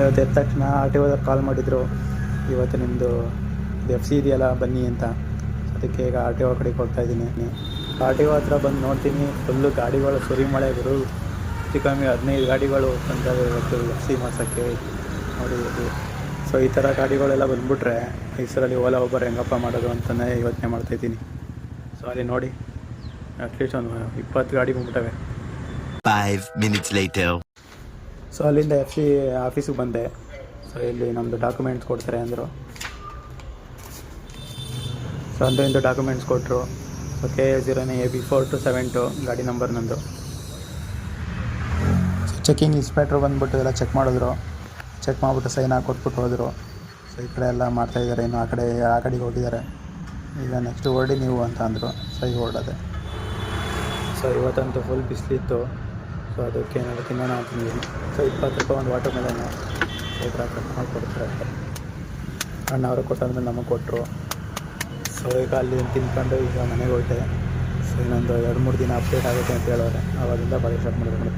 ಇವತ್ತು ಎದ್ದ ತಕ್ಷಣ ಆರ್ ಟಿ ಓದವ್ರು ಕಾಲ್ ಮಾಡಿದರು, ಇವತ್ತು ನಿಮ್ಮದು ಇದು ಎಫ್ ಸಿ ಇದೆಯಲ್ಲ ಬನ್ನಿ ಅಂತ. ಅದಕ್ಕೆ ಈಗ ಆರ್ ಟಿ ಓ ಕಡೆಗೆ ಹೋಗ್ತಾಯಿದ್ದೀನಿ. ಆರ್ ಟಿ ಓ ಹತ್ರ ಬಂದು ನೋಡ್ತೀನಿ, ಫುಲ್ಲು ಗಾಡಿಗಳು ಸುರಿಮಳೆ ಗುರು. ಹೆಚ್ಚು ಕಮ್ಮಿ 15 ಗಾಡಿಗಳು ಬಂದವೆ ಇವತ್ತು ಎಫ್ ಸಿ ಮಾಡ್ಸೋಕ್ಕೆ ನೋಡಿ. ಸೊ ಈ ಥರ ಗಾಡಿಗಳೆಲ್ಲ ಬಂದುಬಿಟ್ರೆ ಮೈಸೂರಲ್ಲಿ ಓಲಾ ಊಬರ್ ಹೆಂಗಪ್ಪ ಮಾಡೋದು ಅಂತಲೇ ಯೋಚನೆ ಮಾಡ್ತಾಯಿದ್ದೀನಿ. ಸೊ ಅಲ್ಲಿ ನೋಡಿ ಅಟ್ಲೀಸ್ಟ್ ಒಂದು 20 ಗಾಡಿ ಬಂದ್ಬಿಟ್ಟವೆ. 5 minutes later. ಸೊ ಅಲ್ಲಿಂದ ಎಫ್ ಸಿ ಆಫೀಸಿಗೆ ಬಂದೆ. ಸೊ ಇಲ್ಲಿ ನಮ್ಮದು ಡಾಕ್ಯುಮೆಂಟ್ಸ್ ಕೊಡ್ತಾರೆ ಅಂದರು. ಸೊ ಒಂದು ಡಾಕ್ಯುಮೆಂಟ್ಸ್ ಕೊಟ್ಟರು. ಸೊ KA0AB 4272 ಗಾಡಿ ನಂಬರ್ ನಂದು. ಸೊ ಚೆಕಿಂಗ್ ಇನ್ಸ್ಪೆಕ್ಟ್ರು ಬಂದುಬಿಟ್ಟು ಎಲ್ಲ ಚೆಕ್ ಮಾಡಿದ್ರು. ಚೆಕ್ ಮಾಡಿಬಿಟ್ಟು ಸೈನ್ ಹಾಕಿ ಕೊಟ್ಬಿಟ್ಟು ಹೋದರು. ಸೊ ಈ ಕಡೆ ಎಲ್ಲ ಮಾಡ್ತಾಯಿದ್ದಾರೆ, ಇನ್ನು ಆ ಕಡೆಗೆ ಹೋಗಿದ್ದಾರೆ. ಈಗ ನೆಕ್ಸ್ಟ್ ಹೊರಡಿ ನೀವು ಅಂತ ಅಂದರು. ಸೊ ಈಗ ಹೊರಡೋದೆ. ಸೊ ಇವತ್ತಂತೂ ಫುಲ್ ಬಿಸಿಲಿತ್ತು. ಸೊ ಅದಕ್ಕೆ ಏನಾದ್ರು ತಿನ್ನೋಣ ಅಂತಿದ್ದೀನಿ. ಸೊ 20 ರೂಪಾಯಿ ಒಂದು ವಾಟರ್ ಮೆಲನ್ನು ಈ ಥರ ಕಟ್ ಮಾಡಿ ಕೊಡ್ತಾರೆ. ಅಣ್ಣ ಅವರು ಕೊಟ್ಟಾದ್ಮೇಲೆ ನಮಗೆ ಕೊಟ್ಟರು. ಸೊ ಈಗ ಅಲ್ಲಿ ತಿನ್ಕೊಂಡು ಈಗ ಮನೆಗೆ ಹೋಗ್ತೆ. ಸೊ ಇನ್ನೊಂದು 2-3 ದಿನ ಅಪ್ಡೇಟ್ ಆಗುತ್ತೆ ಅಂತ ಹೇಳೋರೆ. ಆವಾಗಿಂದ ಬರೀ ಸ್ಟಾರ್ಟ್ ಮಾಡಿದ್ರು.